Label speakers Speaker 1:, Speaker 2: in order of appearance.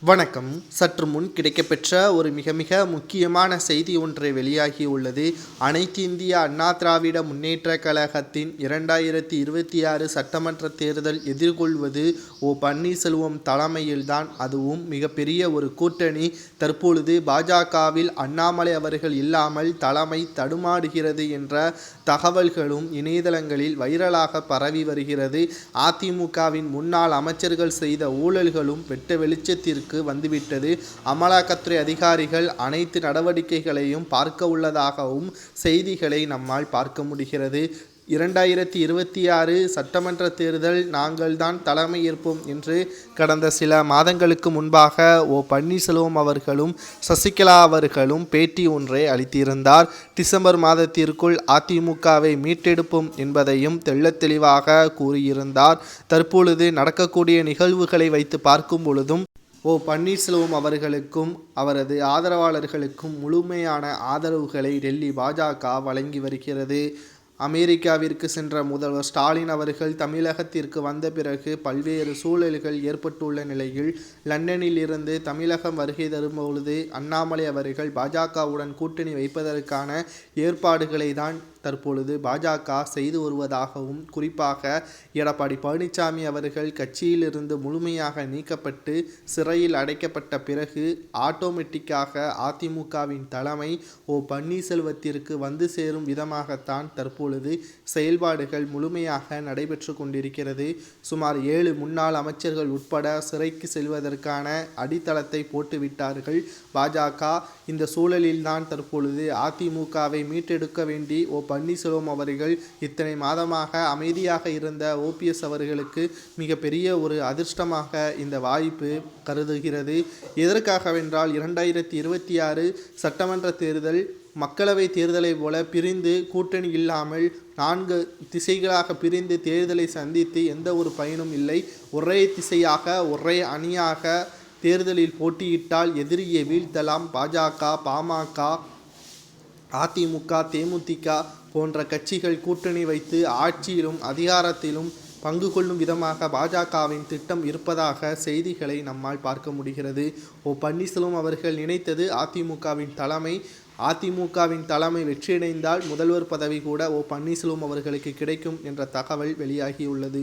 Speaker 1: வணக்கம். சற்று முன் கிடைக்கப்பெற்ற ஒரு மிக மிக முக்கியமான செய்தி ஒன்றை வெளியாகியுள்ளது. அனைத்து இந்திய அண்ணா திராவிட முன்னேற்றக் கழகத்தின் 2026 சட்டமன்ற தேர்தல் எதிர்கொள்வது பன்னீர்செல்வம் தலைமையில்தான். அதுவும் மிகப்பெரிய ஒரு கூட்டணி. தற்பொழுது பாஜகவில் அண்ணாமலை அவர்கள் இல்லாமல் தலைமை தடுமாறுகிறது என்ற தகவல்களும் இணையதளங்களில் வைரலாக பரவி வருகிறது. அதிமுகவின் முன்னாள் அமைச்சர்கள் செய்த ஊழல்களும் வெட்ட வெளிச்சத்திற்கு வந்துவிட்டது. அமலாக்கத்துறை அதிகாரிகள் அனைத்து நடவடிக்கைகளையும் பார்க்க உள்ளதாகவும் செய்திகளை நம்மால் பார்க்க முடிகிறது. 2026 சட்டமன்ற தேர்தல் நாங்கள் தான் தலைமை ஏற்போம் என்று கடந்த சில மாதங்களுக்கு முன்பாக பன்னீர்செல்வம் அவர்களும் சசிகலா அவர்களும் பேட்டி ஒன்றை அளித்திருந்தார். டிசம்பர் மாதத்திற்குள் அதிமுகவை மீட்டெடுப்போம் என்பதையும் தெள்ளத் தெளிவாக கூறியிருந்தார். தற்பொழுது நடக்கக்கூடிய நிகழ்வுகளை வைத்து பார்க்கும் பொழுதும் பன்னீர்செல்வம் அவர்களுக்கும் அவரது ஆதரவாளர்களுக்கும் முழுமையான ஆதரவுகளை டெல்லி பாஜக வழங்கி வருகிறது. அமெரிக்காவிற்கு சென்ற முதல்வர் ஸ்டாலின் அவர்கள் தமிழகத்திற்கு வந்த பிறகு பல்வேறு சூழல்கள் ஏற்பட்டுள்ள நிலையில் லண்டனில் இருந்து தமிழகம் வருகை தரும்பொழுது அண்ணாமலை அவர்கள் பாஜகவுடன் கூட்டணி வைப்பதற்கான ஏற்பாடுகளை தான் தற்பொழுது பாஜக செய்து வருவதாகவும், குறிப்பாக எடப்பாடி பழனிசாமி அவர்கள் கட்சியிலிருந்து முழுமையாக நீக்கப்பட்டு சிறையில் அடைக்கப்பட்ட பிறகு ஆட்டோமேட்டிக்காக அதிமுகவின் தலைமை பன்னீர்செல்வத்திற்கு வந்து சேரும் விதமாகத்தான் தற்பொழுது செயல்பாடுகள் முழுமையாக நடைபெற்று கொண்டிருக்கிறது. சுமார் 7 முன்னாள் அமைச்சர்கள் உட்பட சிறைக்கு செல்வதற்கான அடித்தளத்தை போட்டுவிட்டார்கள் பாஜக. இந்த சூழலில்தான் தற்பொழுது அதிமுகவை மீட்டெடுக்க வேண்டி பன்னீர்செல்வம் அவர்கள் இத்தனை மாதமாக அமைதியாக இருந்த ஓபிஎஸ் அவர்களுக்கு மிகப்பெரிய ஒரு அதிர்ஷ்டமாக இந்த வாய்ப்பு கருதுகிறது. எதற்காகவென்றால் 2026 சட்டமன்ற தேர்தல் மக்களவை தேர்தலை போல பிரிந்து கூட்டணி இல்லாமல் 4 திசைகளாக பிரிந்து தேர்தலை சந்தித்து எந்த ஒரு பயனும் இல்லை. ஒரே திசையாக ஒரே அணியாக தேர்தலில் போட்டியிட்டால் எதிரியை வீழ்த்தலாம். பாஜக, பாமக, அதிமுக, தேமுதிக போன்ற கட்சிகள் கூட்டணி வைத்து ஆட்சியிலும் அதிகாரத்திலும் பங்கு கொள்ளும் விதமாக பாஜகவின் திட்டம் இருப்பதாக செய்திகளை நம்மால் பார்க்க முடிகிறது. பன்னீர்செல்வம் அவர்கள் நினைத்தது அதிமுகவின் தலைமை. அதிமுகவின் தலைமை வெற்றியடைந்தால் முதல்வர் பதவி கூட பன்னீர்செல்வம் அவர்களுக்கு கிடைக்கும் என்ற தகவல் வெளியாகியுள்ளது.